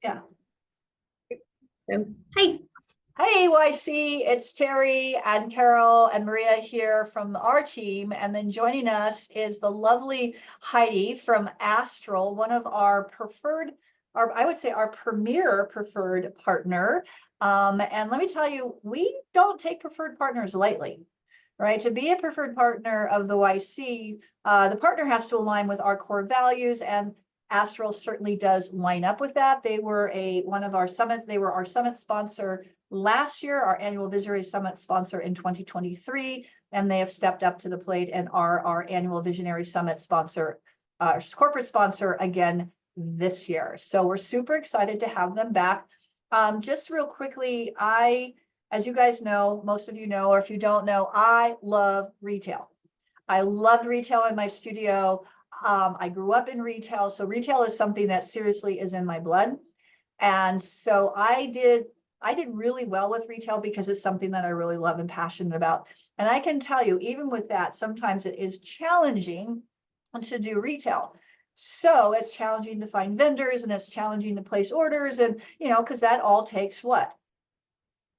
Yeah. So, hey. Hey, YC, it's Terry and Carol and Maria here from our team. And then joining us is the lovely Heidi from Astral, one of our preferred, I would say our premier preferred partner. And let me tell you, we don't take preferred partners lightly, right? To be a preferred partner of the YC, the partner has to align with our core values, and Astral certainly does line up with that. They were one of our summits. They were our summit sponsor last year, our annual Visionary Summit sponsor in 2023, and they have stepped up to the plate and are our annual Visionary Summit sponsor, corporate sponsor again this year. So we're super excited to have them back. Just real quickly, as you guys know, most of you know, or if you don't know, I love retail. I loved retail in my studio. I grew up in retail, so retail is something that seriously is in my blood. And so I did really well with retail because it's something that I really love and passionate about. And I can tell you, even with that, sometimes it is challenging to do retail. So it's challenging to find vendors, and it's challenging to place orders, and because that all takes what?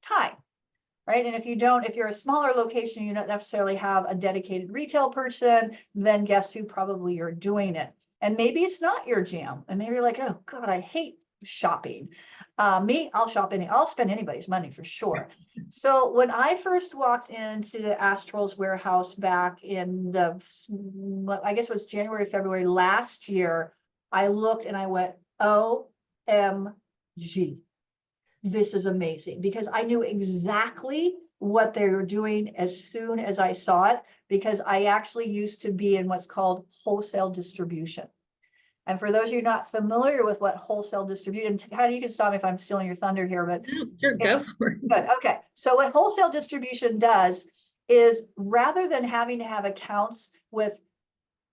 Time, right? And if you're a smaller location, you don't necessarily have a dedicated retail person, then guess who probably you're doing it. And maybe it's not your jam. And maybe you're like, oh God, I hate shopping. I'll shop I'll spend anybody's money for sure. So when I first walked into Astral's warehouse back in I guess it was January, February last year, I looked and I went, OMG. This is amazing, because I knew exactly what they were doing as soon as I saw it, because I actually used to be in what's called wholesale distribution. And for those of you not familiar with what wholesale distribution, how you can stop me if I'm stealing your thunder here, but Sure, go for it. Good. Okay. So what wholesale distribution does is, rather than having to have accounts with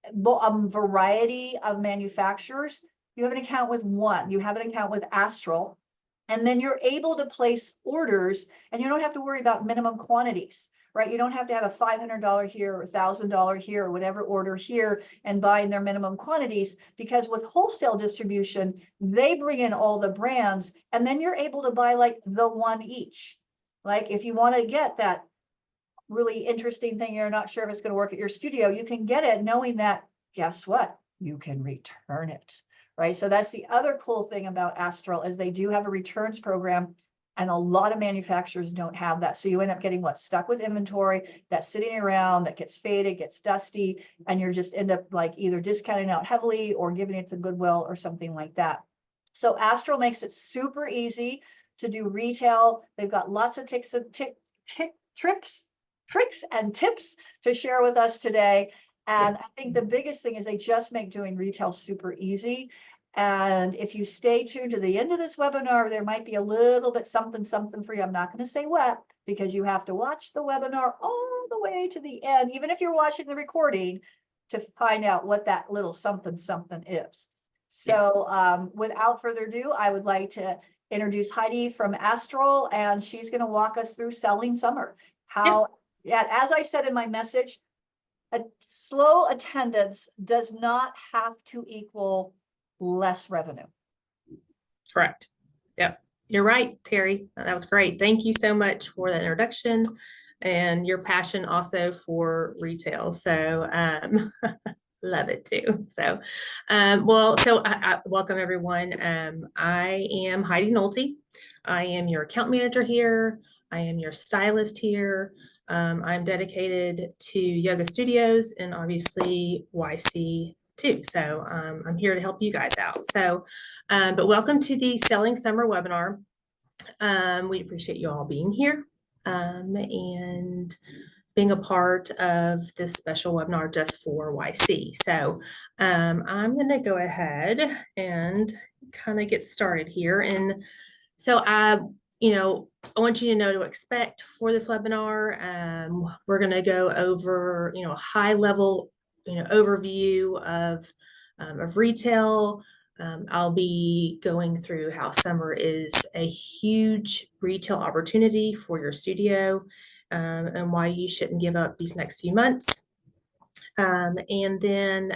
a variety of manufacturers, you have an account with one. You have an account with Astral, and then you're able to place orders, and you don't have to worry about minimum quantities, right? You don't have to have a $500 here or $1,000 here or whatever order here and buying their minimum quantities, because with wholesale distribution, they bring in all the brands, and then you're able to buy like the one each. Like if you want to get that really interesting thing, you're not sure if it's going to work at your studio, you can get it knowing that, guess what? You can return it. Right. So that's the other cool thing about Astral, is they do have a returns program, and a lot of manufacturers don't have that. So you end up getting stuck with inventory that's sitting around, that gets faded, gets dusty, and you're just end up like either discounting out heavily or giving it to Goodwill or something like that. So Astral makes it super easy to do retail. They've got lots of tricks and tips to share with us today. And I think the biggest thing is they just make doing retail super easy. And if you stay tuned to the end of this webinar, there might be a little bit something for you. I'm not going to say what, because you have to watch the webinar all the way to the end, even if you're watching the recording, to find out what that little something is. So without further ado, I would like to introduce Heidi from Astral, and she's going to walk us through selling summer. As I said in my message, a slow attendance does not have to equal less revenue. Correct. Yep. You're right, Terry. That was great. Thank you so much for that introduction and your passion also for retail. So love it too. So I welcome everyone. I am Heidi Nolte. I am your account manager here. I am your stylist here. I'm dedicated to yoga studios and obviously YC too. So I'm here to help you guys out. So, but welcome to the Selling Summer webinar. We appreciate you all being here and being a part of this special webinar just for YC. So I'm going to go ahead and kind of get started here. And so I want you to know to expect for this webinar. We're going to go over, a high level, overview of retail. I'll be going through how summer is a huge retail opportunity for your studio, and why you shouldn't give up these next few months. And then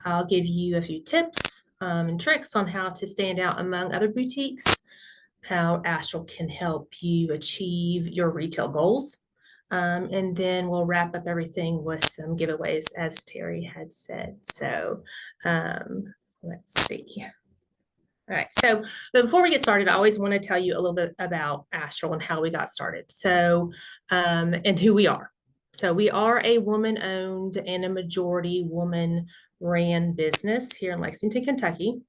I'll give you a few tips and tricks on how to stand out among other boutiques, how Astral can help you achieve your retail goals. And then we'll wrap up everything with some giveaways, as Terry had said. So let's see. All right, so but before we get started, I always want to tell you a little bit about Astral and how we got started. So, and who we are. So we are a woman-owned and a majority woman-ran business here in Lexington, Kentucky.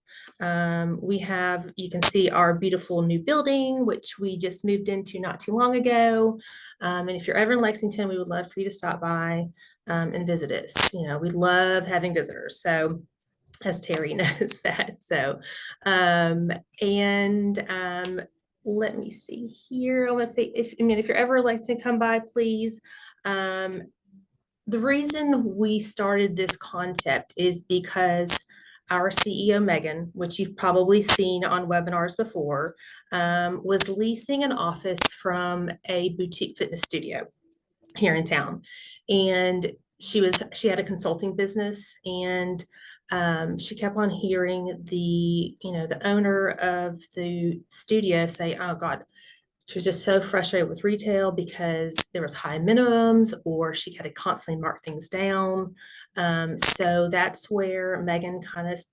We have, you can see our beautiful new building, which we just moved into not too long ago. And if you're ever in Lexington, we would love for you to stop by and visit us. You know, we love having visitors. So as Terry knows that. So, let me see here. I want to say, if you're ever like to come by, please. The reason we started this concept is because our CEO, Megan, which you've probably seen on webinars before, was leasing an office from a boutique fitness studio here in town. And she had a consulting business, and she kept on hearing the owner of the studio say, oh God, she was just so frustrated with retail because there was high minimums, or she had to constantly mark things down. So that's where Megan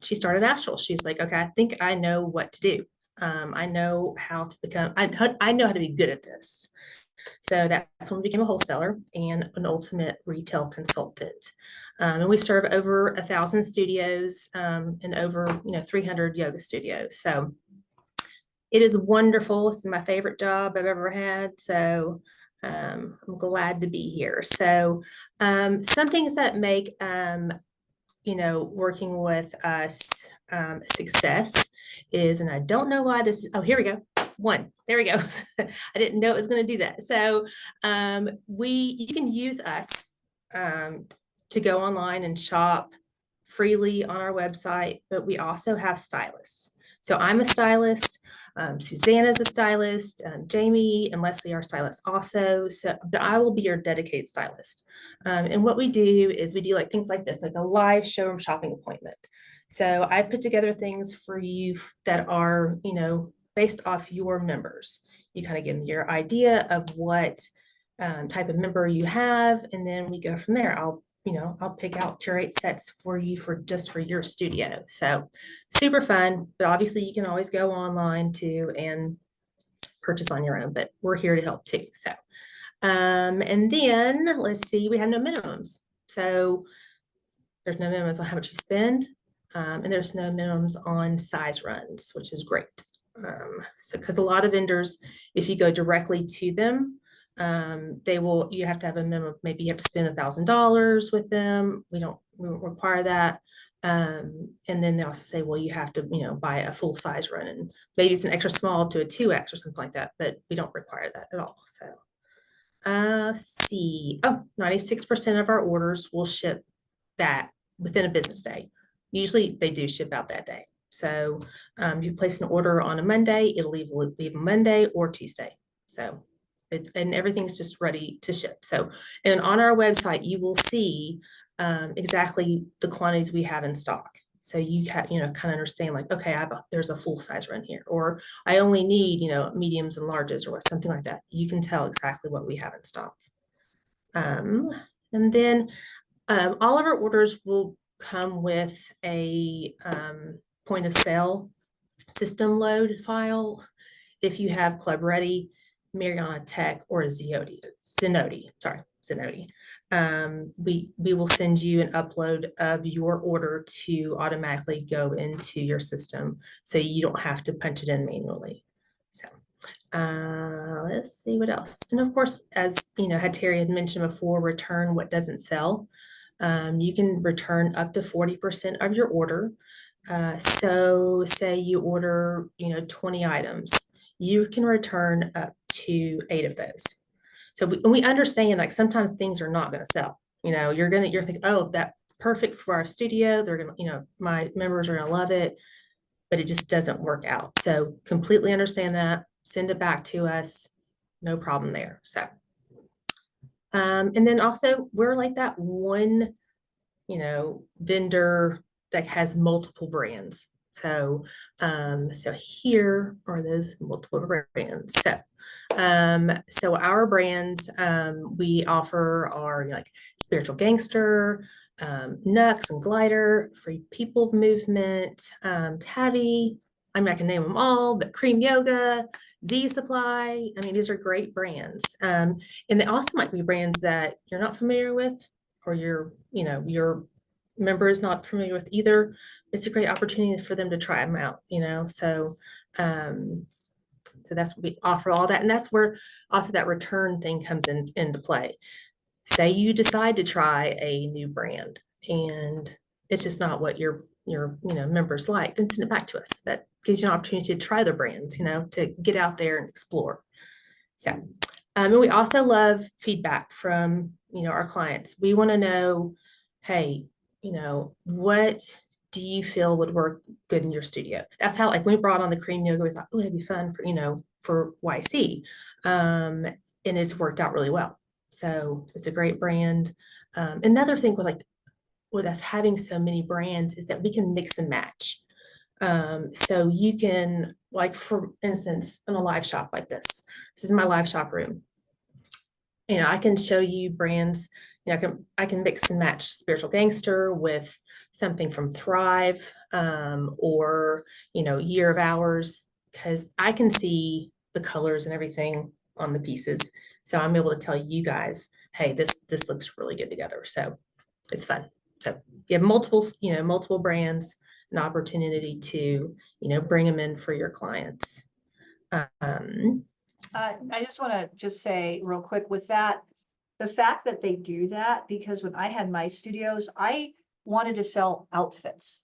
she started Astral. She's like, okay, I think I know what to do. I know how to become, I know how to be good at this. So that's when we became a wholesaler and an ultimate retail consultant. And we serve over 1,000 studios and over 300 yoga studios. So it is wonderful. This is my favorite job I've ever had. So I'm glad to be here. So some things that make working with us success is, and I don't know why this is, oh, here we go. One, there we go. I didn't know it was going to do that. So you can use us to go online and shop freely on our website, but we also have stylists. So I'm a stylist. Susanna's a stylist, Jamie and Leslie are stylists also. So, but I will be your dedicated stylist. And what we do is we do like things like this, like a live showroom shopping appointment. So I put together things for you that are, based off your members. You kind of give them your idea of what type of member you have, and then we go from there. I'll pick out, curate sets for you for your studio. So super fun, but obviously you can always go online too and purchase on your own, but we're here to help too. So, and then let's see, we have no minimums. So there's no minimums on how much you spend. And there's no minimums on size runs, which is great. So, because a lot of vendors, if you go directly to them, you have to have a minimum, maybe you have to spend $1,000 with them. We don't require that. And then they also say, well, you have to, buy a full size run, and maybe it's an extra small to a 2X or something like that, but we don't require that at all. So, see, 96% of our orders will ship that within a business day. Usually they do ship out that day. So, if you place an order on a Monday, it'll leave Monday or Tuesday. So, and everything's just ready to ship. So, and on our website, you will see exactly the quantities we have in stock. So you have, kind of understand like, okay, there's a full size run here, or I only need, mediums and larges or something like that. You can tell exactly what we have in stock. And then all of our orders will come with a point of sale system load file. If you have Club Ready, Mariana Tech, or a Zenoti, we will send you an upload of your order to automatically go into your system, so you don't have to punch it in manually. So let's see what else. And of course, as had Terry had mentioned before, return what doesn't sell. You can return up to 40% of your order. So say you order 20 items, you can return up to 8 of those. So we understand, like, sometimes things are not going to sell. You're thinking, oh, that's perfect for our studio. They're going to, my members are going to love it, but it just doesn't work out. So completely understand that. Send it back to us. No problem there. So, and then also we're like that one, vendor that has multiple brands. So here are those multiple brands. So our brands we offer are like Spiritual Gangster, Nux and Glider, Free People Movement, Tavi. I mean, I can name them all, but Cream Yoga, Z Supply. I mean, these are great brands. And they also might be brands that you're not familiar with, or your member is not familiar with either. It's a great opportunity for them to try them out, so that's what we offer all that. And that's where also that return thing comes into play. Say you decide to try a new brand and it's just not what your members like, then send it back to us. That gives you an opportunity to try the brands, to get out there and explore. So, and we also love feedback from, our clients. We want to know, hey, what do you feel would work good in your studio? That's how, like, when we brought on the Cream Yoga, we thought, oh, it'd be fun for YC. And it's worked out really well. So it's a great brand. Another thing with us having so many brands is that we can mix and match. So you can, like, for instance, in a live shop like this is my live shop room. I can show you brands, I can mix and match Spiritual Gangster with something from Thrive, or, Year of Hours, because I can see the colors and everything on the pieces. So I'm able to tell you guys, hey, this looks really good together. So it's fun. So you have multiple brands, an opportunity to, bring them in for your clients. I just want to say real quick with that, the fact that they do that, because when I had my studios, I wanted to sell outfits,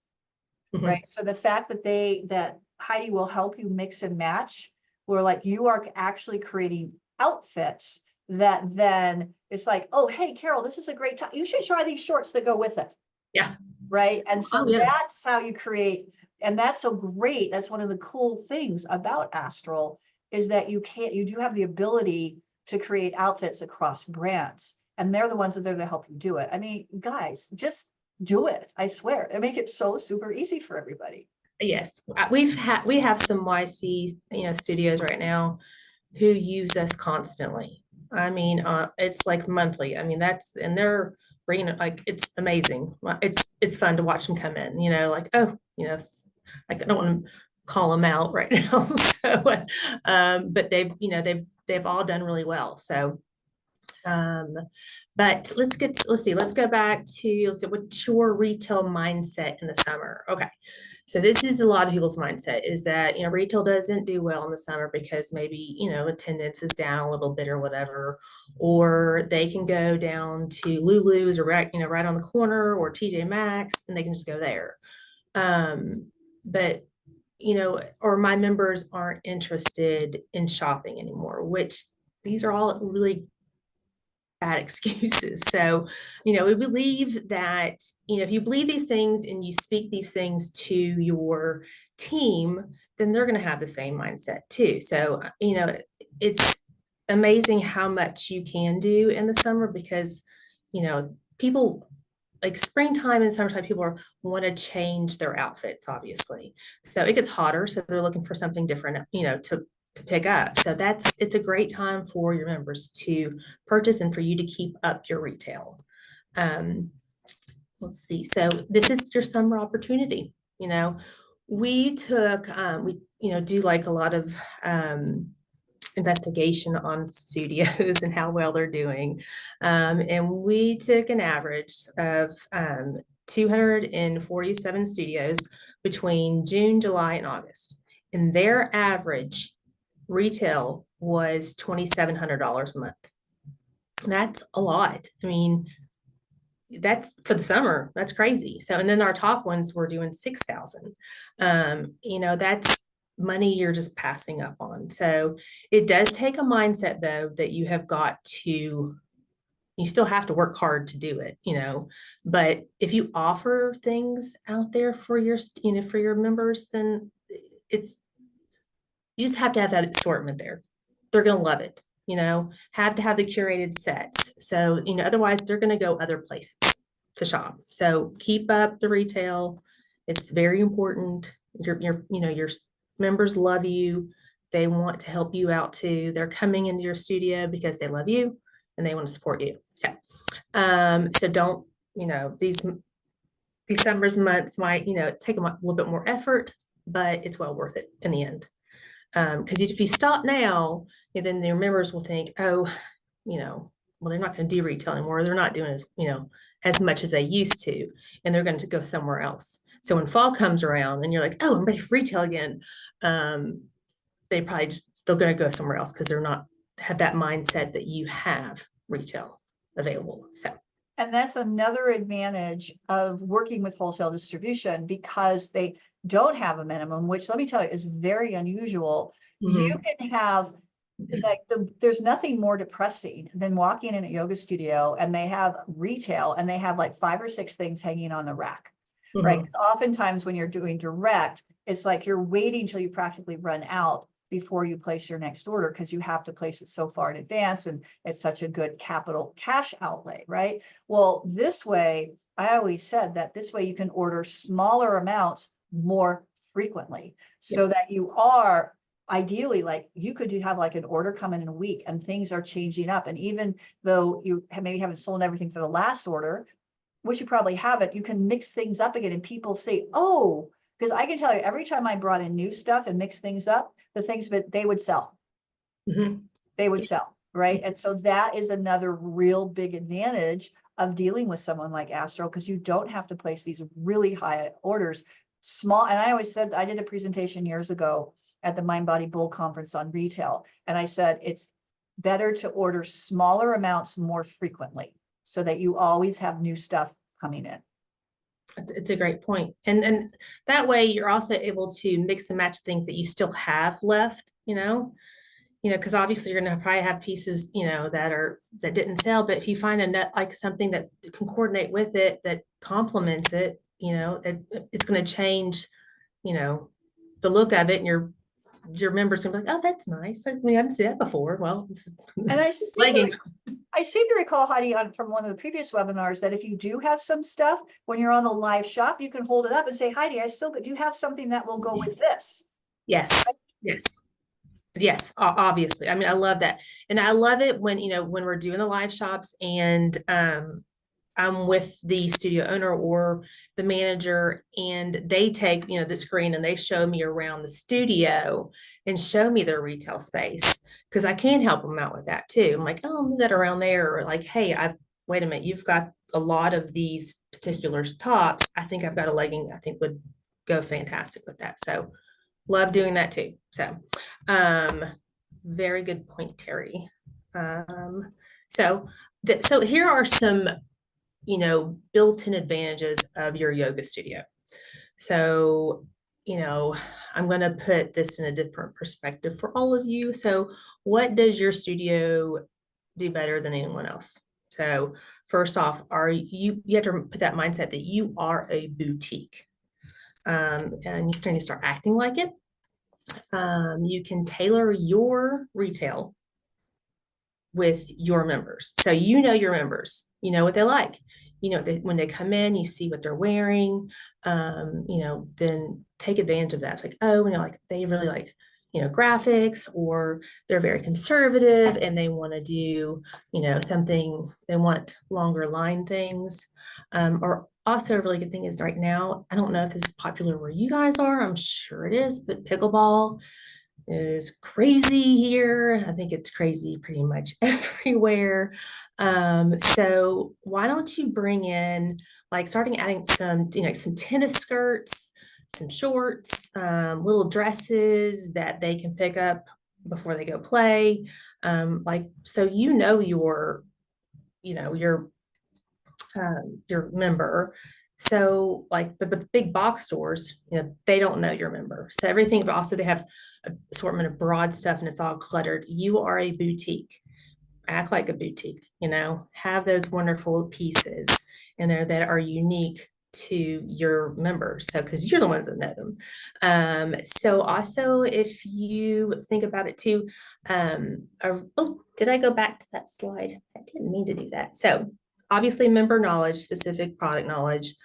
right? So the fact that Heidi will help you mix and match, where like you are actually creating outfits that then it's like, oh, hey, Carol, this is a great time. You should try these shorts that go with it. Yeah. Right. And so Oh, yeah. that's how you create. And that's so great. That's one of the cool things about Astral is that you do have the ability to create outfits across brands. And they're the ones that are there to help you do it. I mean, guys, just do it. I swear. They make it so super easy for everybody. Yes, we have some YC studios right now who use us constantly. I mean, it's like monthly. I mean, and they're bringing it, like, it's amazing. It's fun to watch them come in. Like, oh, like, I don't want to call them out right now. So, but they've all done really well. So, but let's go back to, what's your retail mindset in the summer? Okay. So this is a lot of people's mindset is that, retail doesn't do well in the summer because maybe, attendance is down a little bit or whatever, or they can go down to Lulu's or right on the corner, or TJ Maxx, and they can just go there. But, or my members aren't interested in shopping anymore, which these are all really bad excuses. So, we believe that, if you believe these things and you speak these things to your team, then they're going to have the same mindset too. So, it's amazing how much you can do in the summer because, people, like, springtime and summertime, people want to change their outfits, obviously. So it gets hotter. So they're looking for something different, to pick up. So it's a great time for your members to purchase and for you to keep up your retail. Let's see. So this is your summer opportunity. We took, do like a lot of investigation on studios and how well they're doing. And we took an average of 247 studios between June, July, and August. And their average retail was $2,700 a month. That's a lot. I mean, that's for the summer. That's crazy. So, and then our top ones were doing 6,000. That's money you're just passing up on. So it does take a mindset, though, that you still have to work hard to do it, but if you offer things out there for your members, then you just have to have that assortment there. They're going to love it, have to have the curated sets. So, otherwise they're going to go other places to shop. So keep up the retail. It's very important. your members love you. They want to help you out too. They're coming into your studio because they love you and they want to support you. So don't, these summer's months might, take a little bit more effort, but it's well worth it in the end. Because if you stop now, then your members will think, oh, well, they're not going to do retail anymore. They're not doing as much as they used to, and they're going to go somewhere else. So when fall comes around and you're like, oh, I'm ready for retail again, they're going to go somewhere else because they're not have that mindset that you have retail available. And that's another advantage of working with wholesale distribution, because they don't have a minimum, which, let me tell you, is very unusual. Mm-hmm. You can have there's nothing more depressing than walking in a yoga studio and they have retail and they have like 5 or 6 things hanging on the rack, right? Oftentimes when you're doing direct, it's like you're waiting until you practically run out before you place your next order, because you have to place it so far in advance and it's such a good capital cash outlay, right? Well, this way, I always said that this way you can order smaller amounts more frequently, so that you are ideally, like, you could have like an order come in a week and things are changing up. And even though you maybe haven't sold everything for the last order, which you probably haven't, you can mix things up again. And people say, oh, because I can tell you, every time I brought in new stuff and mixed things up, the things that they would sell. They would sell, right? And so that is another real big advantage of dealing with someone like Astro, because you don't have to place these really high orders. Small, and I always said, I did a presentation years ago at the Mind Body Bull conference on retail, and I said it's better to order smaller amounts more frequently, so that you always have new stuff coming in. It's a great point. And that way you're also able to mix and match things that you still have left, because obviously you're going to probably have pieces, that didn't sell, but if you find a net, like something that can coordinate with it, that complements it, it's going to change, the look of it, and your members are like, oh, that's nice. I mean, I didn't see that before. Well, and I seem to recall, Heidi, from one of the previous webinars, that if you do have some stuff, when you're on the live shop, you can hold it up and say, Heidi, do you have something that will go with this? Yes. Yes, obviously. I mean, I love that. And I love it when, when we're doing the live shops and I'm with the studio owner or the manager, and they take, the screen and they show me around the studio and show me their retail space, because I can help them out with that too. I'm like, oh, move that around there. Or like, hey, wait a minute, you've got a lot of these particular tops. I think I've got a legging I think would go fantastic with that. So love doing that too. So very good point, Terry. So here are some built-in advantages of your yoga studio. So, I'm going to put this in a different perspective for all of you. So what does your studio do better than anyone else? So first off, you have to put that mindset that you are a boutique, and you need to start acting like it. You can tailor your retail with your members. So your members, what they like. When they come in, you see what they're wearing, then take advantage of that. It's like, oh, like they really like, graphics, or they're very conservative and they want to do, something, they want longer line things. Or also a really good thing is right now, I don't know if this is popular where you guys are, I'm sure it is, but pickleball is crazy here. I think it's crazy pretty much everywhere. So why don't you bring in, like, starting adding some, some tennis skirts, some shorts, little dresses that they can pick up before they go play. So your member. So but the big box stores, they don't know your member. So everything, but also they have an assortment of broad stuff and it's all cluttered. You are a boutique. Act like a boutique, have those wonderful pieces in there that are unique to your members. So, because you're the ones that know them. So also, if you think about it too, did I go back to that slide? I didn't mean to do that. So obviously member knowledge, specific product knowledge,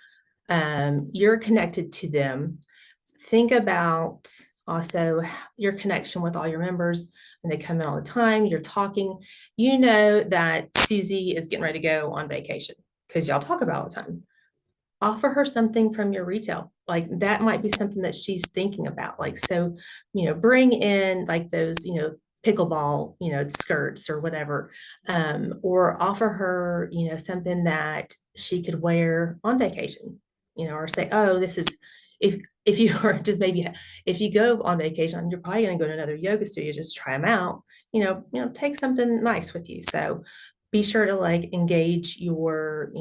you're connected to them think about also your connection with all your members. When they come in all the time, you're talking, you know that Susie is getting ready to go on vacation because y'all talk about it all the time. Offer her something from your retail. Like that might be something that she's thinking about. Like, so, bring in like those, pickleball, skirts or whatever, or offer her, something that she could wear on vacation, or say, oh, this is, if you are just maybe, if you go on vacation, you're probably going to go to another yoga studio, just try them out, take something nice with you. So be sure to like engage your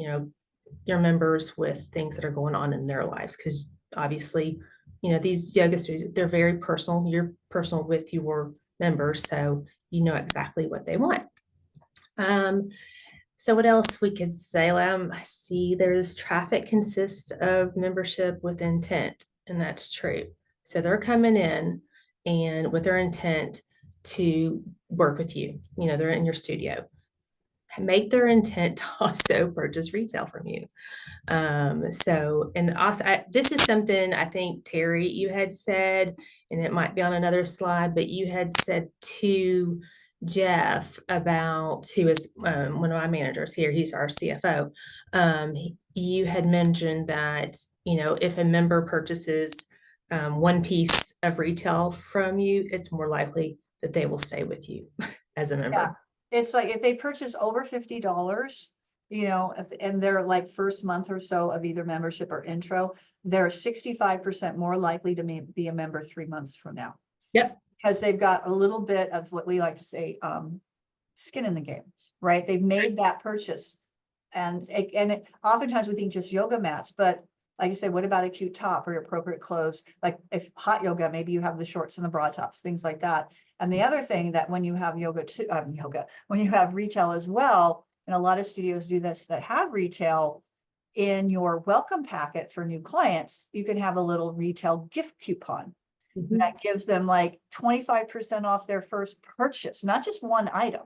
members with things that are going on in their lives. Because obviously, these yoga studios, they're very personal. You're personal with your members, so you know exactly what they want. So what else we could say? I see there's traffic consists of membership with intent, and that's true. So they're coming in and with their intent to work with you. They're in your studio. Make their intent to also purchase retail from you. And also, this is something I think, Terry, you had said, and it might be on another slide, but you had said to Jeff about, who is one of my managers here, he's our CFO. You had mentioned that, if a member purchases one piece of retail from you, it's more likely that they will stay with you as a member. Yeah. It's like if they purchase over $50, and they're like first month or so of either membership or intro, they're 65% more likely to be a member 3 months from now. Yep. Because they've got a little bit of what we like to say, skin in the game, right? They've made that purchase. And oftentimes we think just yoga mats, but like you said, what about a cute top or appropriate clothes? Like if hot yoga, maybe you have the shorts and the bra tops, things like that. And the other thing that when you have when you have retail as well, and a lot of studios do this that have retail, in your welcome packet for new clients, you can have a little retail gift coupon that gives them like 25% off their first purchase, not just one item.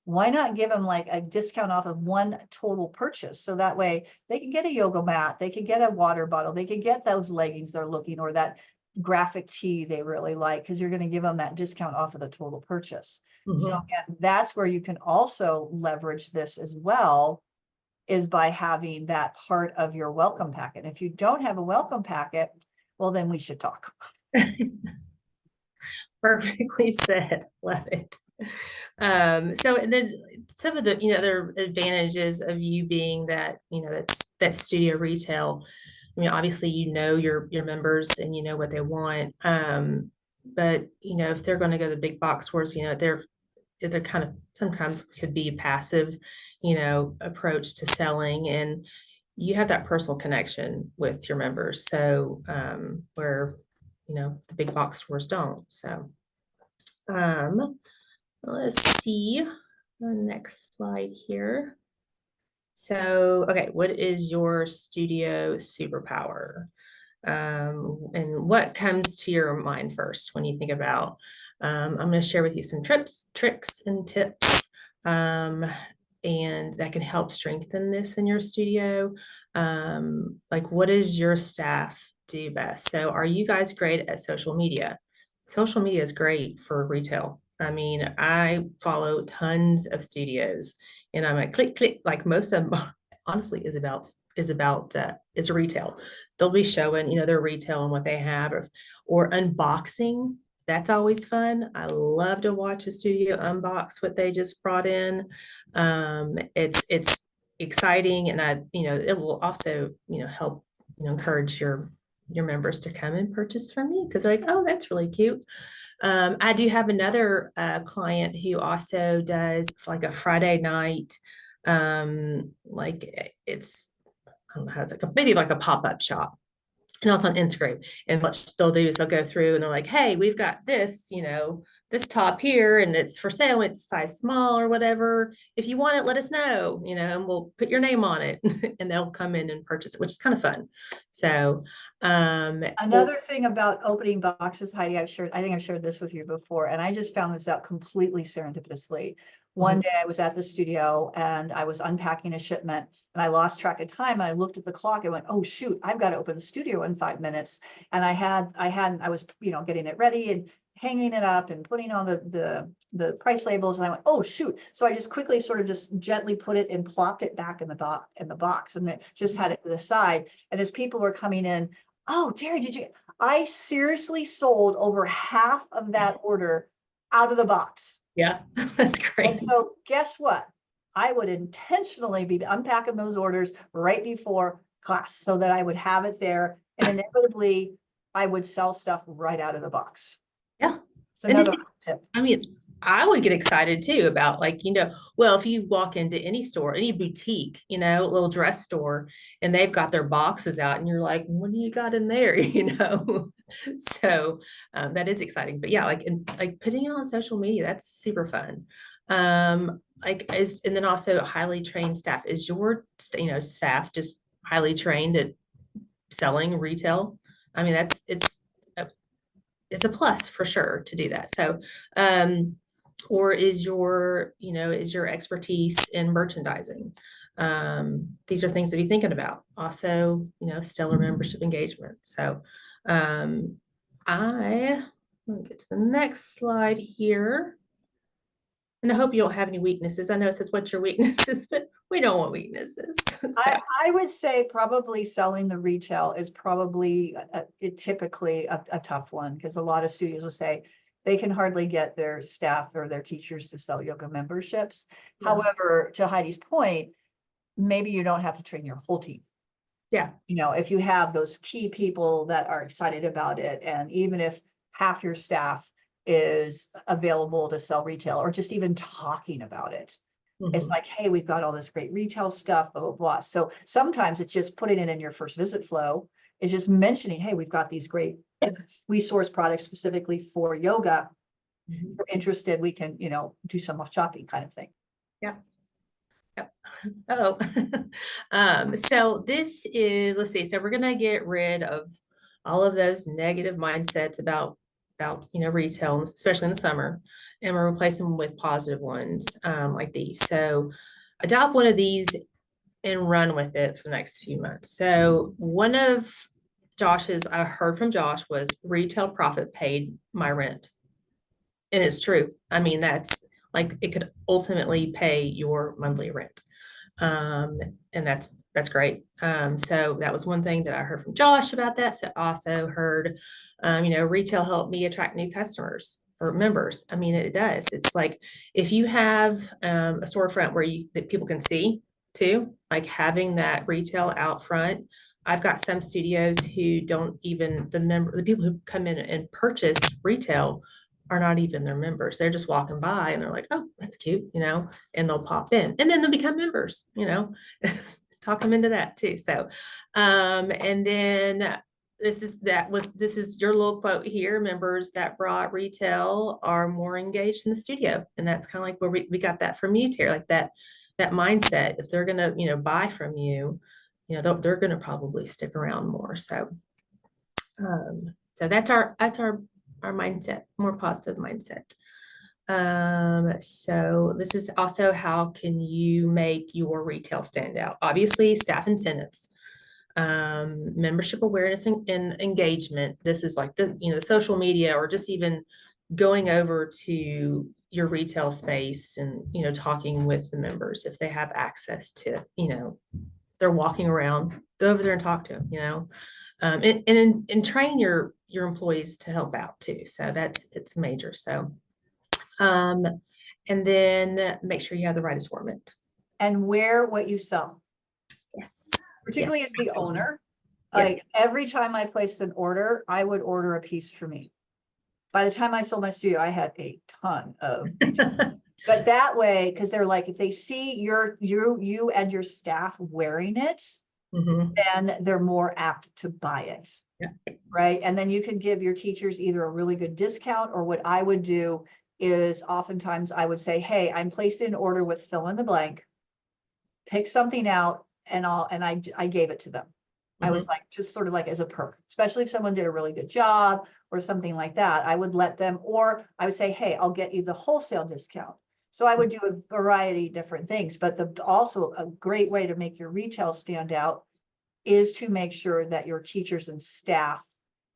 Why not give them like a discount off of one total purchase? So that way they can get a yoga mat, they can get a water bottle, they can get those leggings they're looking, or that graphic tee they really like, because you're going to give them that discount off of the total purchase. So again, that's where you can also leverage this as well, is by having that part of your welcome packet. If you don't have a welcome packet, well, then we should talk. Perfectly said. Love it. So, and then some of the, other advantages of you being that, that studio retail. I mean, obviously, your members and you know what they want. But if they're going to go to big box stores, they're kind of sometimes could be a passive, approach to selling, and you have that personal connection with your members. So, where the big box stores don't. So, let's see the next slide here. So, okay, what is your studio superpower? And what comes to your mind first when you think about, I'm going to share with you some tricks and tips, and that can help strengthen this in your studio. Like, what does your staff do best? So are you guys great at social media? Social media is great for retail. I mean, I follow tons of studios and I'm like, click, like most of them honestly is retail. They'll be showing, their retail and what they have, or unboxing. That's always fun. I love to watch a studio unbox what they just brought in. It's exciting, and it will also, help, encourage your members to come and purchase from me, because they're like, oh, that's really cute. I do have another client who also does like a Friday night, like it's, I don't know how it's like, maybe like a pop-up shop. And it's on Instagram. And what they'll do is they'll go through and they're like, hey, we've got this, this top here and it's for sale. It's size small or whatever. If you want it, let us know, and we'll put your name on it and they'll come in and purchase it, which is kind of fun. So, another thing about opening boxes, Heidi, I think I've shared this with you before, and I just found this out completely serendipitously, One day I was at the studio and I was unpacking a shipment and I lost track of time. I looked at the clock and went, oh shoot, I've got to open the studio in 5 minutes. And I was, getting it ready and hanging it up and putting on the price labels. And I went, oh shoot. So I just quickly sort of just gently put it and plopped it back in the box and then just had it to the side. And as people were coming in, oh, Terry, I seriously sold over half of that order out of the box. Yeah, that's great. And so guess what? I would intentionally be unpacking those orders right before class so that I would have it there. And inevitably, I would sell stuff right out of the box. Yeah. It's another tip. I mean, I would get excited too about well, if you walk into any store, any boutique, little dress store, and they've got their boxes out and you're like, what do you got in there? So that is exciting. But yeah, like putting it on social media, that's super fun. And then also highly trained staff. Is your, staff just highly trained at selling retail? I mean, it's a plus for sure to do that. So, or is your expertise in merchandising? These are things to be thinking about. Also, stellar membership engagement. So, let me get to the next slide here. And I hope you don't have any weaknesses. I know it says what's your weaknesses, but we don't want weaknesses. So. I would say probably selling the retail is probably typically a tough one, because a lot of studios will say they can hardly get their staff or their teachers to sell yoga memberships. Yeah. However, to Heidi's point, maybe you don't have to train your whole team. Yeah. If you have those key people that are excited about it, and even if half your staff is available to sell retail or just even talking about it. Mm-hmm. It's like, hey, we've got all this great retail stuff, blah, blah, blah. So sometimes it's just putting it in your first visit flow. It's just mentioning, hey, we've got these great resource products specifically for yoga. Mm-hmm. If you're interested, we can, do some shopping kind of thing. Yeah. Yep. Oh, so this is, let's see. So we're going to get rid of all of those negative mindsets about retail, especially in the summer, and we're replacing them with positive ones, like these. So adopt one of these and run with it for the next few months. So one of Josh's, I heard from Josh, was retail profit paid my rent. And it's true. I mean, that's like, it could ultimately pay your monthly rent. And that's great. So that was one thing that I heard from Josh about that. So I also heard, retail helped me attract new customers or members. I mean, it does. It's like, if you have a storefront that people can see too, like having that retail out front. I've got some studios who don't even, the people who come in and purchase retail are not even their members. They're just walking by and they're like, oh, that's cute, and they'll pop in and then they'll become members, talk them into that too. So, and then this is your little quote here. Members that brought retail are more engaged in the studio. And that's kind of like where we got that from you, Terry, like that mindset. If they're going to, buy from you, they're going to probably stick around more. So, so that's our mindset, more positive mindset. So this is also, how can you make your retail stand out? Obviously, staff incentives, membership awareness and engagement. This is like the social media, or just even going over to your retail space and talking with the members if they have access to, they're walking around, go over there and talk to them, and train your employees to help out too. So it's major. So, and then make sure you have the right assortment. And wear what you sell. Yes. Particularly as the owner. Yes. Like every time I placed an order, I would order a piece for me. By the time I sold my studio, I had a ton of, but that way, because they're like, if they see you and your staff wearing it, mm-hmm. then they're more apt to buy it. Yeah. Right. And then you can give your teachers either a really good discount, or what I would do is oftentimes I would say, hey, I'm placing an order with fill in the blank, pick something out, and I gave it to them. Mm-hmm. I was like, just sort of like as a perk, especially if someone did a really good job or something like that, I would let them, or I would say, hey, I'll get you the wholesale discount. So I would do a variety of different things, but also a great way to make your retail stand out is to make sure that your teachers and staff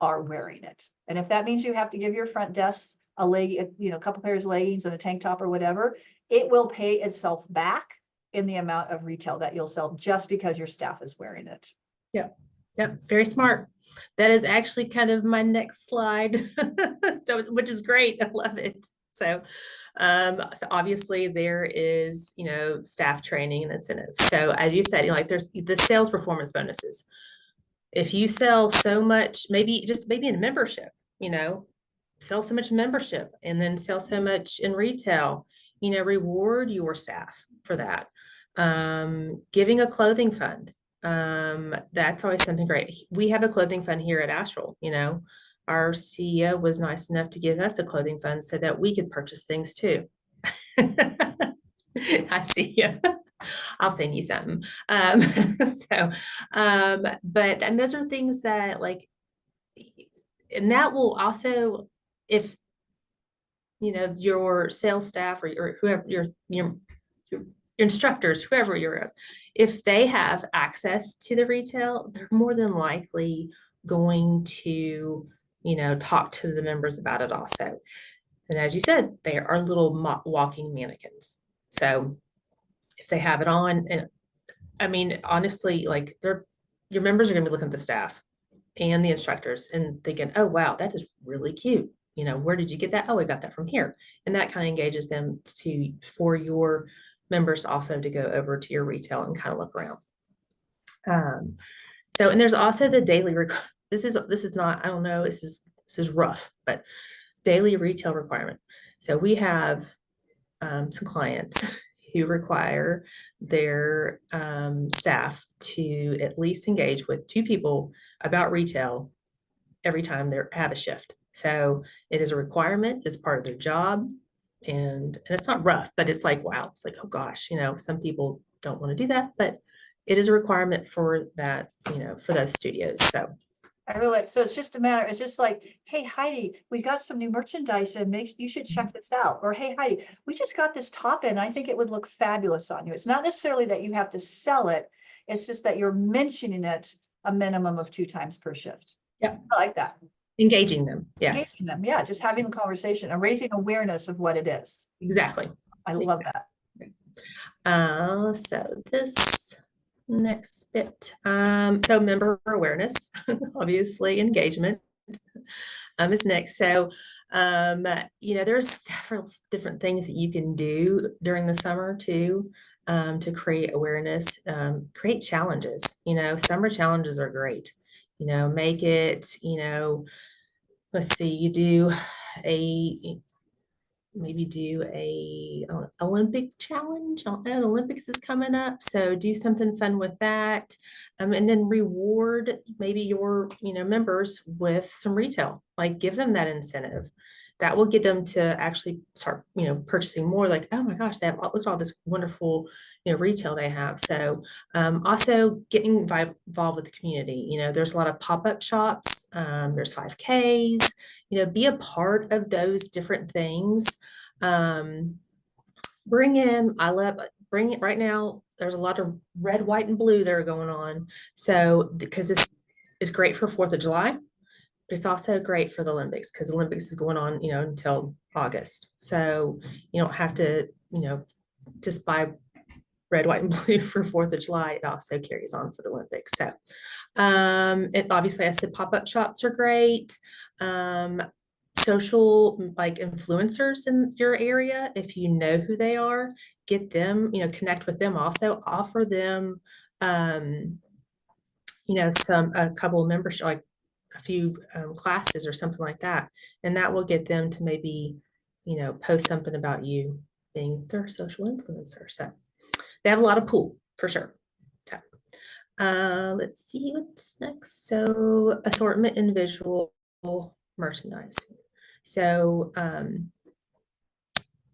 are wearing it. And if that means you have to give your front desks a a couple pairs of leggings and a tank top or whatever, it will pay itself back in the amount of retail that you'll sell just because your staff is wearing it. Yep. Yep. Very smart. That is actually kind of my next slide, so, which is great. I love it. So obviously there is, staff training and incentives. So as you said, like there's the sales performance bonuses. If you sell so much, maybe in membership, sell so much membership and then sell so much in retail, reward your staff for that. Giving a clothing fund. That's always something great. We have a clothing fund here at Astral, our CEO was nice enough to give us a clothing fund so that we could purchase things too. I see you. I'll send you something. But those are things that and that will also, if, your sales staff or whoever your instructors, whoever you're, if they have access to the retail, they're more than likely going to, talk to the members about it also. And as you said, they are little walking mannequins. So if they have it on, and I mean, honestly, your members are going to be looking at the staff and the instructors and thinking, oh, wow, that is really cute. Where did you get that? Oh, I got that from here. And that kind of engages them for your members also to go over to your retail and kind of look around. And there's also the daily, this is not, I don't know, this is rough, but daily retail requirement. So we have some clients who require their staff to at least engage with 2 people about retail every time they have a shift. So it is a requirement, it's part of their job. And it's not rough, but it's like, wow, it's like, oh gosh, some people don't want to do that, but it is a requirement for that, for those studios. So I really, so it's just a matter, it's just like, hey, Heidi, we got some new merchandise and you should check this out. Or, hey, Heidi, we just got this top in. I think it would look fabulous on you. It's not necessarily that you have to sell it. It's just that you're mentioning it a minimum of 2 times per shift. Yeah. I like that. Engaging them. Yes. Engaging them. Yeah. Just having a conversation and raising awareness of what it is. Exactly. I love that. So this next bit, so member awareness, obviously engagement is next. So, there's several different things that you can do during the summer too, to create awareness, create challenges. Summer challenges are great. Make it, let's see, you do maybe do a Olympic challenge. The Olympics is coming up, so do something fun with that, and then reward maybe your members with some retail. Like give them that incentive. That will get them to actually start purchasing more. Like, oh my gosh, look at all this wonderful retail they have. So also getting involved with the community. There's a lot of pop-up shops. There's 5Ks. Be a part of those different things. Bring it right now. There's a lot of red, white, and blue that are going on. So because this is great for 4th of July, but it's also great for the Olympics because the Olympics is going on, until August. So you don't have to, just buy red, white, and blue for 4th of July. It also carries on for the Olympics. So it obviously, I said pop-up shops are great. Social influencers in your area, if you know who they are, get them, connect with them, also offer them a couple of membership, like a few classes or something like that, and that will get them to maybe post something about you being their social influencer. So they have a lot of pull for sure. So, let's see what's next. So assortment and visual merchandising. So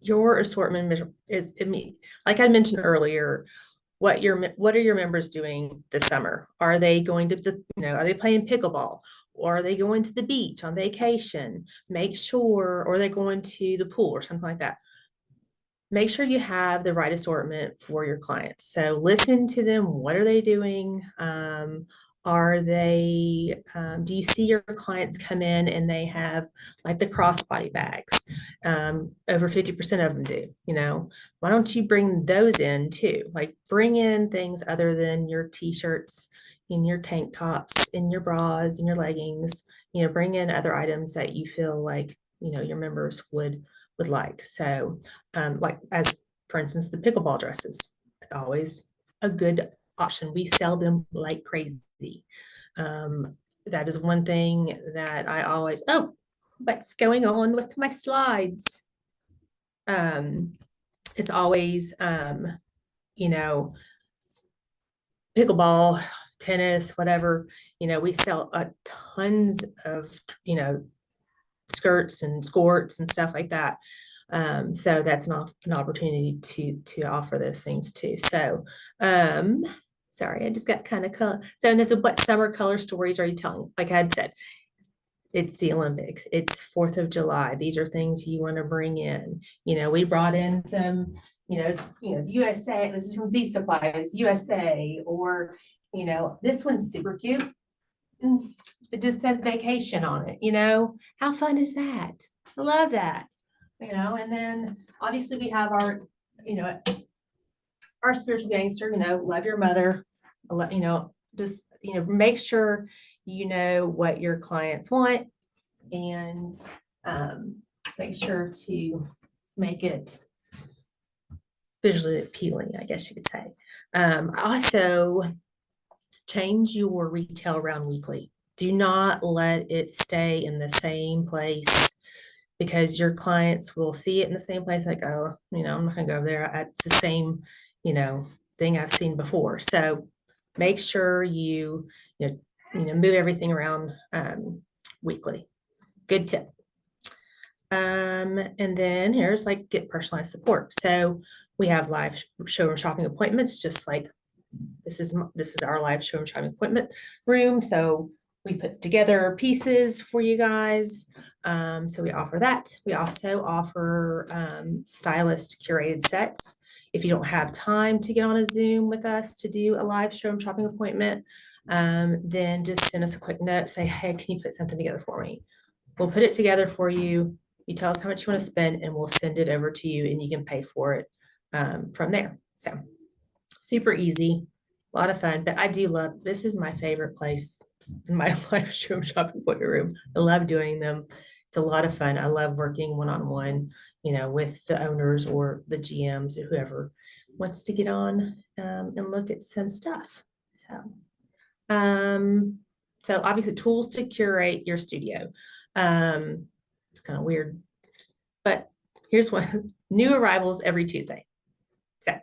your assortment is, like I mentioned earlier, what are your members doing this summer? Are they going to are they playing pickleball? Or are they going to the beach on vacation? Make sure, or are they going to the pool or something like that? make sure you have the right assortment for your clients. So listen to them. What are they doing? Do you see your clients come in and they have like the crossbody bags? Over 50% of them do, why don't you bring those in too? Like bring in things other than your t-shirts and your tank tops and your bras and your leggings, bring in other items that you feel like, your members would like. So like as for instance, the pickleball dresses, always a good option. We sell them like crazy. That is one thing that I always, oh, what's going on with my slides? It's always, pickleball, tennis, whatever, we sell tons of, skirts and skirts and stuff like that. So that's an opportunity to offer those things too. So, sorry, I just got kind of color. So, and this is what summer color stories are you telling? Like I had said, it's the Olympics, it's 4th of July. These are things you want to bring in. We brought in some, USA, this is from Z Supplies, USA, or, this one's super cute. It just says vacation on it, how fun is that? I love that, and then obviously we have our, our spiritual gangster, love your mother, just, make sure you know what your clients want and make sure to make it visually appealing, I guess you could say. Also, change your retail round weekly. Do not let it stay in the same place because your clients will see it in the same place. Like, oh, I'm not going to go over there. It's the same, thing I've seen before. So make sure you move everything around weekly. Good tip. And then here's like get personalized support. So we have live showroom shopping appointments, just like this is our live showroom shopping appointment room. So we put together pieces for you guys. So we offer that. We also offer stylist curated sets. If you don't have time to get on a Zoom with us to do a live showroom shopping appointment, then just send us a quick note, say, hey, can you put something together for me? We'll put it together for you. You tell us how much you want to spend and we'll send it over to you and you can pay for it from there. So super easy, a lot of fun, but I do love, this is my favorite place in my live showroom shopping appointment room. I love doing them. It's a lot of fun. I love working one-on-one, with the owners or the GMs or whoever wants to get on and look at some stuff. So obviously tools to curate your studio. It's kind of weird, but here's one: new arrivals every Tuesday. So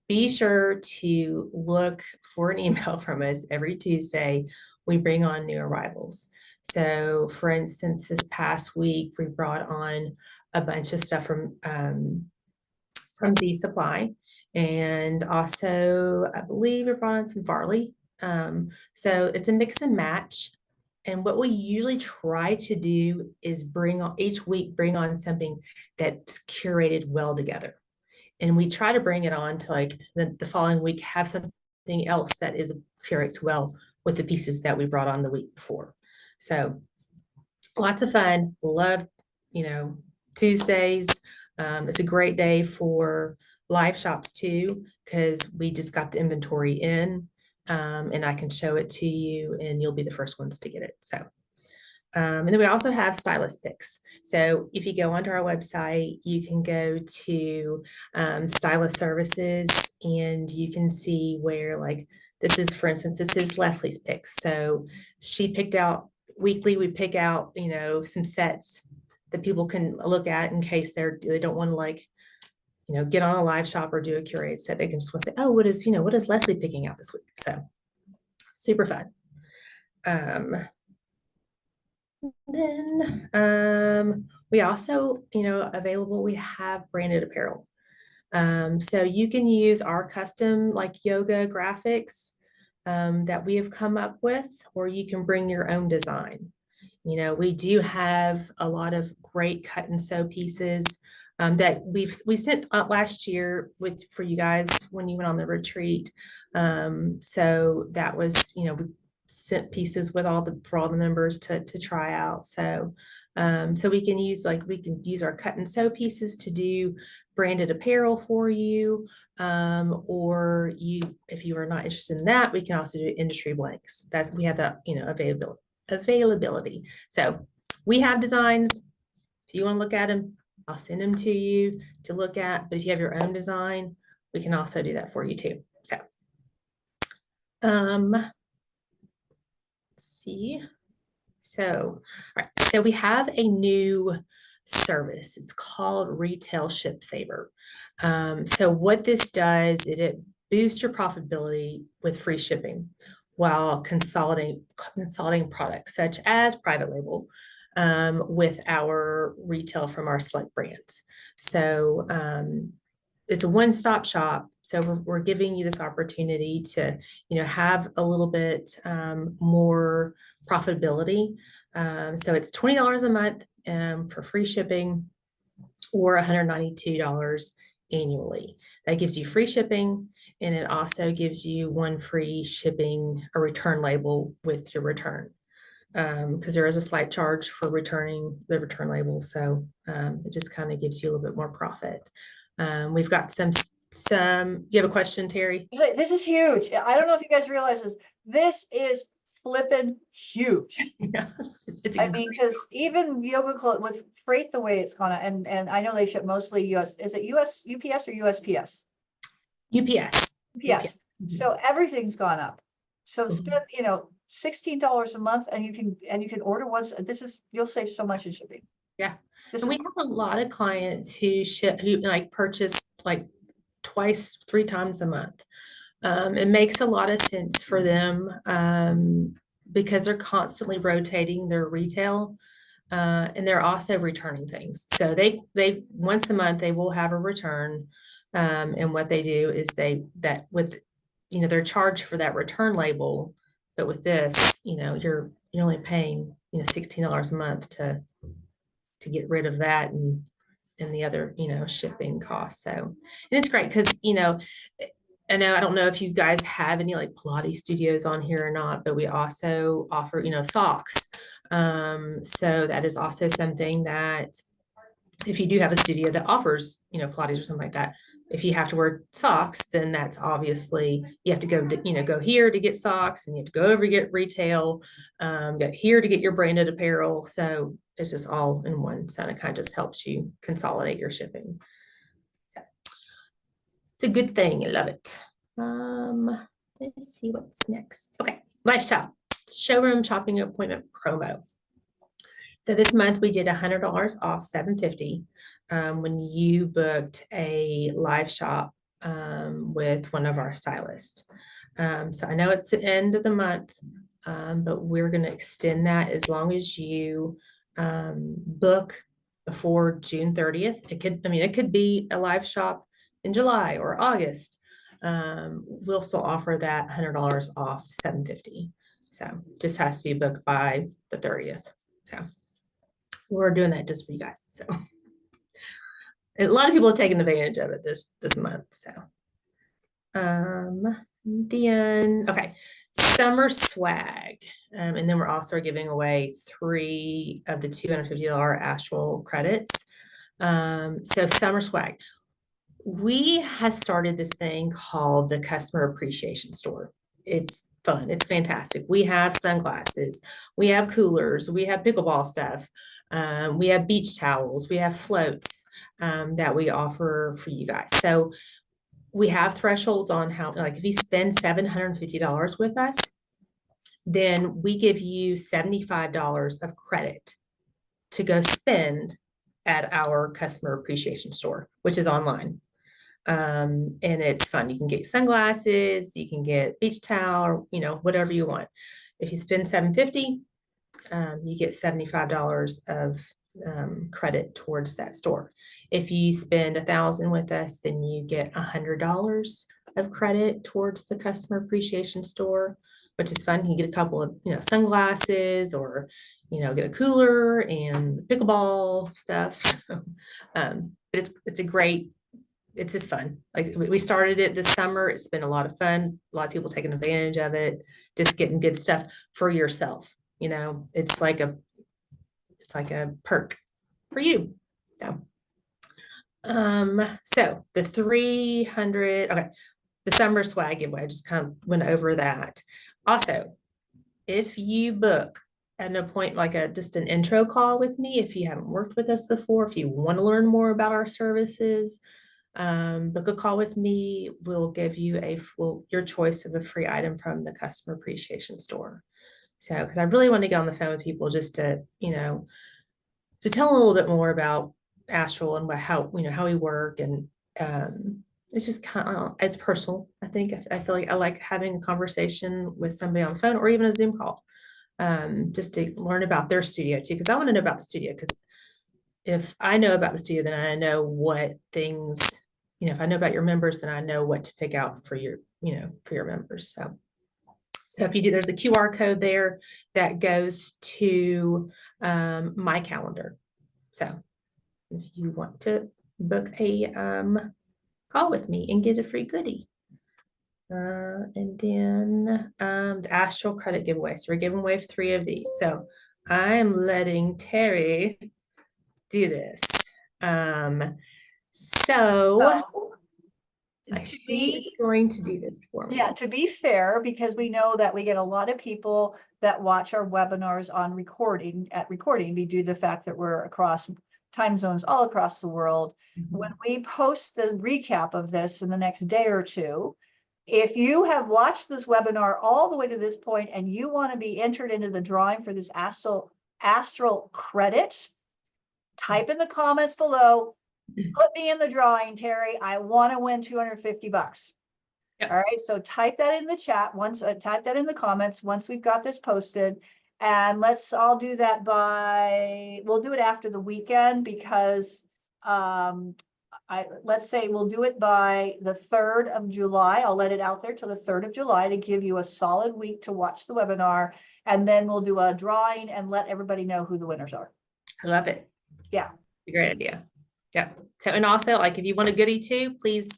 be sure to look for an email from us every Tuesday. We bring on new arrivals. So for instance, this past week, we brought on a bunch of stuff from Z Supply. And also, I believe we brought on some Varley. So it's a mix and match. And what we usually try to do is each week bring on something that's curated well together. And we try to bring it on to like the following week, have something else that is curates well with the pieces that we brought on the week before. So lots of fun. Love, Tuesdays. It's a great day for live shops too, because we just got the inventory in. And I can show it to you and you'll be the first ones to get it. So, and then we also have stylist picks. So if you go onto our website, you can go to stylist services and you can see where like, this is, for instance, this is Leslie's picks. So she picked out weekly, we pick out, some sets that people can look at in case they don't want to like, get on a live shop or do a curated set. They can just want to say, oh, what is Leslie picking out this week? So super fun. Then we also, available, we have branded apparel. So you can use our custom like yoga graphics that we have come up with, or you can bring your own design. We do have a lot of great cut and sew pieces that we sent out last year for you guys when you went on the retreat. So that was, we sent pieces with for all the members to try out. So so we can use our cut and sew pieces to do branded apparel for you. Or if you are not interested in that, we can also do industry blanks. We have that, availability. So we have designs. If you want to look at them, I'll send them to you to look at. But if you have your own design, we can also do that for you too. So, let's see. So, all right. So we have a new service. It's called Retail Ship Saver. So what this does, it boosts your profitability with free shipping while consolidating products such as private label with our retail from our select brands. So it's a one-stop shop. So we're giving you this opportunity to, have a little bit more profitability. So it's $20 a month for free shipping, or $192 annually. That gives you free shipping, and it also gives you one free shipping, a return label with your return. Because there is a slight charge for returning the return label. So it just kind of gives you a little bit more profit. We've got some, do you have a question, Terry? This is huge. I don't know if you guys realize this. This is flipping huge. Yes, I mean, because even with freight the way it's gonna, and I know they ship mostly US. Is it US UPS or USPS? UPS. UPS. So everything's gone up. So spend, $16 a month, and you can order once. You'll save so much in shipping. Yeah. And we have a lot of clients who purchase like twice, 3 times a month. It makes a lot of sense for them because they're constantly rotating their retail, and they're also returning things. So they once a month they will have a return, and what they do is they're charged for that return label, but with this, you're only paying $16 a month to get rid of that and the other shipping costs. So, and it's great because I don't know if you guys have any like Pilates studios on here or not, but we also offer socks. So that is also something that if you do have a studio that offers Pilates or something like that, if you have to wear socks, then that's obviously you have to go here to get socks, and you have to go over to get retail, get here to get your branded apparel. So it's just all in one. So it kind of just helps you consolidate your shipping. So it's a good thing. I love it. Let's see what's next. Okay, Life Shop showroom shopping appointment promo. So this month we did $100 off $750 when you booked a live shop with one of our stylists. So I know it's the end of the month, but we're going to extend that as long as you book before June 30th. It could be a live shop in July or August. We'll still offer that $100 off $750. So just has to be booked by the 30th. So we're doing that just for you guys. So a lot of people have taken advantage of it this month. So then okay, summer swag. And then we're also giving away 3 of the $250 Astral credits. So summer swag. We have started this thing called the Customer Appreciation Store. It's fun. It's fantastic. We have sunglasses. We have coolers. We have pickleball stuff. We have beach towels. We have floats that we offer for you guys. So we have thresholds on how, like if you spend $750 with us, then we give you $75 of credit to go spend at our Customer Appreciation Store, which is online. And it's fun. You can get sunglasses, you can get beach towel, whatever you want. If you spend $750, you get $75 of credit towards that store. If you spend $1,000 with us, then you get $100 of credit towards the Customer Appreciation Store, which is fun. You get a couple of sunglasses, or get a cooler and pickleball stuff. but it's just fun. Like we started it this summer. It's been a lot of fun. A lot of people taking advantage of it, just getting good stuff for yourself. It's like a perk for you. So the 300, okay, the summer swag giveaway, I just kind of went over that. Also, if you book an appointment, like just an intro call with me, if you haven't worked with us before, if you want to learn more about our services, book a call with me. We'll give you your choice of a free item from the customer appreciation store. So, because I really want to get on the phone with people just to, to tell a little bit more about Astral and how we work. And it's just it's personal. I think I feel like I like having a conversation with somebody on the phone or even a Zoom call, just to learn about their studio too. Because I want to know about the studio, because if I know about the studio, then I know what things, if I know about your members, then I know what to pick out for your members. So if you do, there's a QR code there that goes to my calendar. So if you want to book a call with me and get a free goodie. And then the Astral credit giveaway. So we're giving away 3 of these. So I'm letting Terry do this. So she is going to do this for me. Yeah, to be fair, because we know that we get a lot of people that watch our webinars on recording, due to the fact that we're across time zones all across the world. When we post the recap of this in the next day or two, if you have watched this webinar all the way to this point and you want to be entered into the drawing for this Astral credit, type in the comments below, put me in the drawing, Terry. I want to win $250. Yep. All right, so type that in the chat type that in the comments once we've got this posted, and I'll do that we'll do it after the weekend, because let's say we'll do it by the 3rd of July. I'll let it out there till the 3rd of July to give you a solid week to watch the webinar, and then we'll do a drawing and let everybody know who the winners are. I love it. Yeah. Great idea. Yeah. So, and also, like, if you want a goodie too, please,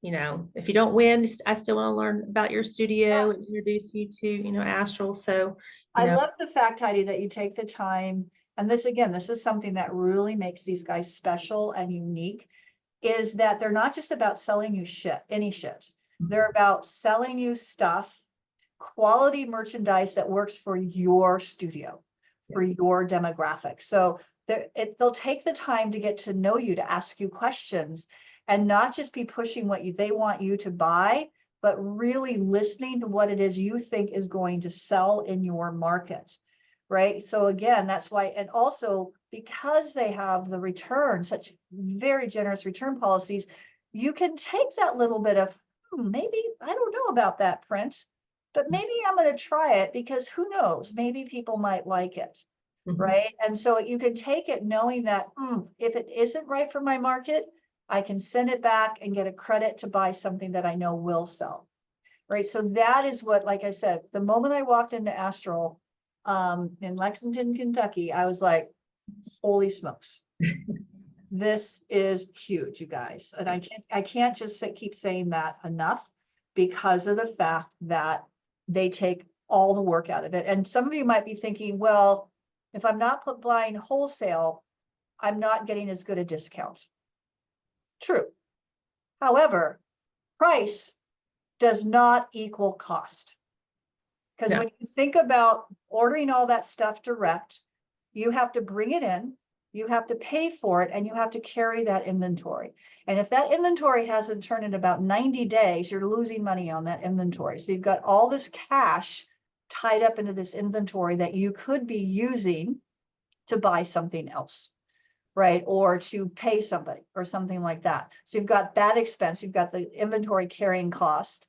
if you don't win, I still want to learn about your studio and introduce you to, Astral. So I love the fact, Heidi, that you take the time. And this is something that really makes these guys special and unique, is that they're not just about selling you any shit. They're about selling you stuff, quality merchandise that works for your studio, for your demographic. So they'll take the time to get to know you, to ask you questions, and not just be pushing what they want you to buy, but really listening to what it is you think is going to sell in your market, right? So again, that's why, and also because they have the return, such very generous return policies, you can take that little bit of, maybe, I don't know about that print, but maybe I'm going to try it, because who knows, maybe people might like it. Right. And so you can take it knowing that if it isn't right for my market, I can send it back and get a credit to buy something that I know will sell. Right. So that is what, like I said, the moment I walked into Astral in Lexington, Kentucky, I was like, holy smokes. This is huge, you guys. And I can't just keep saying that enough, because of the fact that they take all the work out of it. And some of you might be thinking, well, if I'm not buying wholesale, I'm not getting as good a discount. True. However, price does not equal cost. Because when you think about ordering all that stuff direct, you have to bring it in, you have to pay for it, and you have to carry that inventory. And if that inventory hasn't turned in about 90 days, you're losing money on that inventory. So you've got all this cash tied up into this inventory that you could be using to buy something else, right? Or to pay somebody or something like that. So you've got that expense, you've got the inventory carrying cost.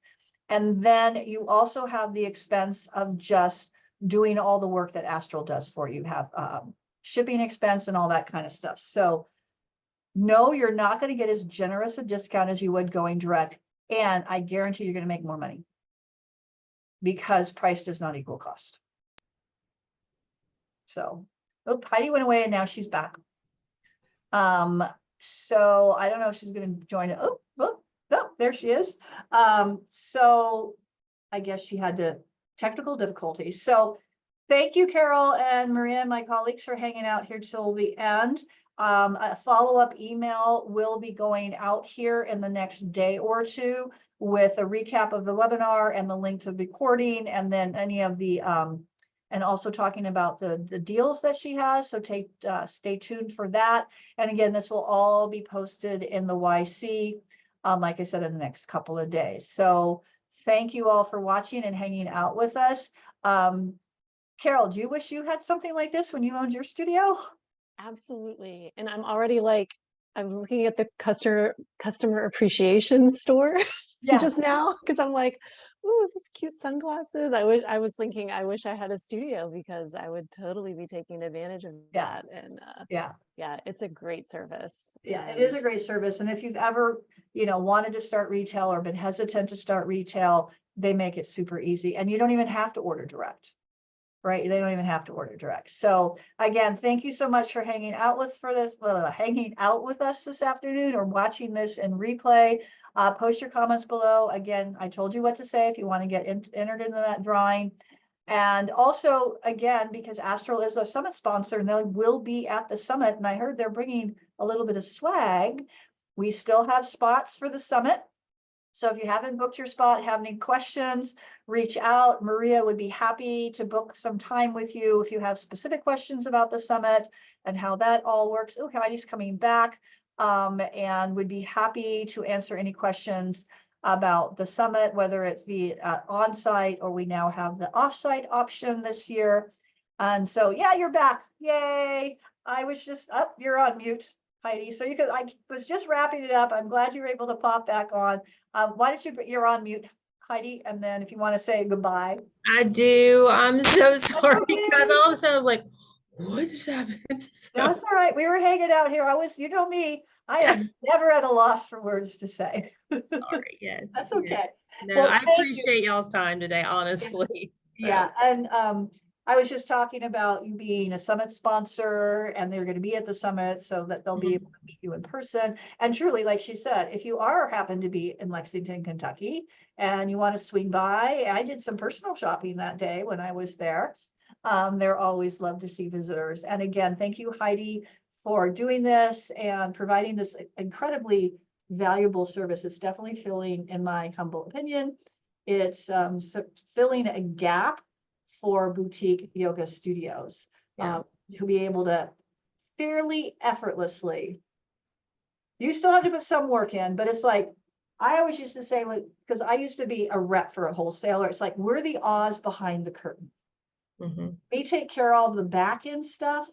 And then you also have the expense of just doing all the work that Astral does for you. You have shipping expense and all that kind of stuff. So no, you're not going to get as generous a discount as you would going direct. And I guarantee you're going to make more money, because price does not equal cost. So, oh, Heidi went away and now she's back. So I don't know if she's going to join it. Oh, there she is. So I guess she had technical difficulties. So thank you, Carol and Maria, my colleagues, for hanging out here till the end. A follow-up email will be going out here in the next day or two with a recap of the webinar and the link to the recording, and then any of the and also talking about the deals that she has. So stay tuned for that. And again, this will all be posted in the YC, like I said, in the next couple of days. So thank you all for watching and hanging out with us. Carol, do you wish you had something like this when you owned your studio? Absolutely. And I'm already like, I was looking at the customer appreciation store just now, because I'm like, ooh, these cute sunglasses. I was thinking, I wish I had a studio, because I would totally be taking advantage of that. And yeah, it's a great service. Yeah, it is a great service. And if you've ever, wanted to start retail or been hesitant to start retail, they make it super easy. And you don't even have to order direct. Right? They don't even have to order direct. So again, thank you so much for hanging out with us this afternoon, or watching this in replay. Post your comments below. Again, I told you what to say if you want to get entered into that drawing. And also, again, because Astral is a summit sponsor and they will be at the summit, and I heard they're bringing a little bit of swag. We still have spots for the summit. So if you haven't booked your spot, have any questions, reach out. Maria would be happy to book some time with you if you have specific questions about the summit and how that all works. Oh, Heidi's coming back, and would be happy to answer any questions about the summit, whether it be on-site or we now have the off-site option this year. And so, yeah, you're back. Yay. I was just up. You're on mute, Heidi. So I was just wrapping it up. I'm glad you were able to pop back on. Why don't you're on mute, Heidi, and then if you want to say goodbye. I do. I'm so sorry, because all of a sudden I was like, what just happened? So, That's all right. We were hanging out here. You know me, I am never at a loss for words to say. sorry. Yes. That's okay. Yes. No, Well, I appreciate y'all's time today, honestly. Yeah. And I was just talking about you being a summit sponsor, and they're going to be at the summit so that they'll be able to meet you in person. And truly, like she said, if you happen to be in Lexington, Kentucky, and you want to swing by, I did some personal shopping that day when I was there. They're always love to see visitors. And again, thank you, Heidi, for doing this and providing this incredibly valuable service. It's definitely filling, in my humble opinion, it's filling a gap for boutique yoga studios to be able to fairly effortlessly. You still have to put some work in, but it's like, I always used to say, because I used to be a rep for a wholesaler, it's like, we're the Oz behind the curtain. We take care of all the back end stuff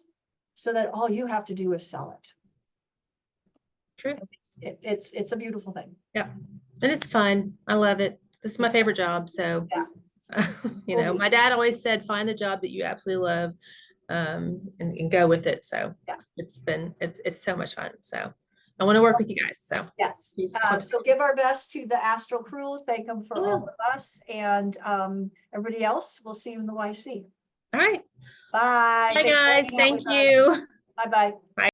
so that all you have to do is sell it. True. It's a beautiful thing. Yeah. And it's fun. I love it. This is my favorite job. So, my dad always said, find the job that you absolutely love, and go with it. So it's so much fun. So I want to work with you guys. So yes. So give our best to the Astral crew. Thank them for all of us, and everybody else. We'll see you in the YC. All right. Bye. Bye, guys. Thank you. Bye-bye. Bye.